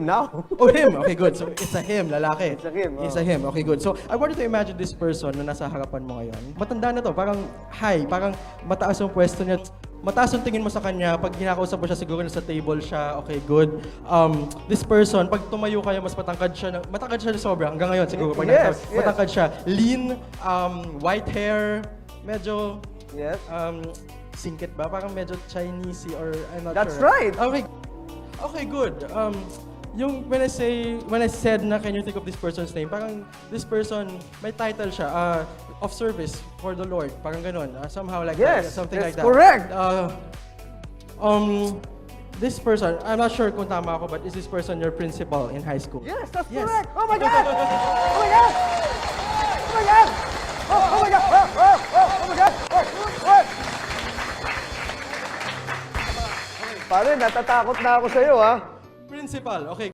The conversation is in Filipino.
him now. Oh, him. Okay, good. So, it's a him, lalaki. It's a him, It's a him. Okay, good. So, I wanted to imagine this person na nasa harapan mo ngayon. Matanda na to. Parang high. Parang mataas yung pwesto niya. Mataas yung tingin mo sa kanya. Pag kinakausap mo siya, siguro nasa table siya. Okay, good. This person, pag tumayo kayo, mas matangkad siya. Matangkad siya na sobra. Hanggang ngayon, siguro. Pag Yes, yes. matangkad siya. Lean, white hair, medyo... Yes. Singkit ba? Parang medyo Chinese or I'm not That's sure. right. Okay. Okay, good. Yung when I said na can you think of this person's name, parang this person, may title siya, of service for the Lord. Parang ganun. Somehow like that. Yes, Something that's like that. correct. This person, I'm not sure kung tama ako, but is this person your principal in high school? Yes, that's Yes. correct. Oh my God! Oh my God! Oh my God! Oh my God! Oh my God! Pare, natatakot na ako sa'yo, ha? Principal, okay.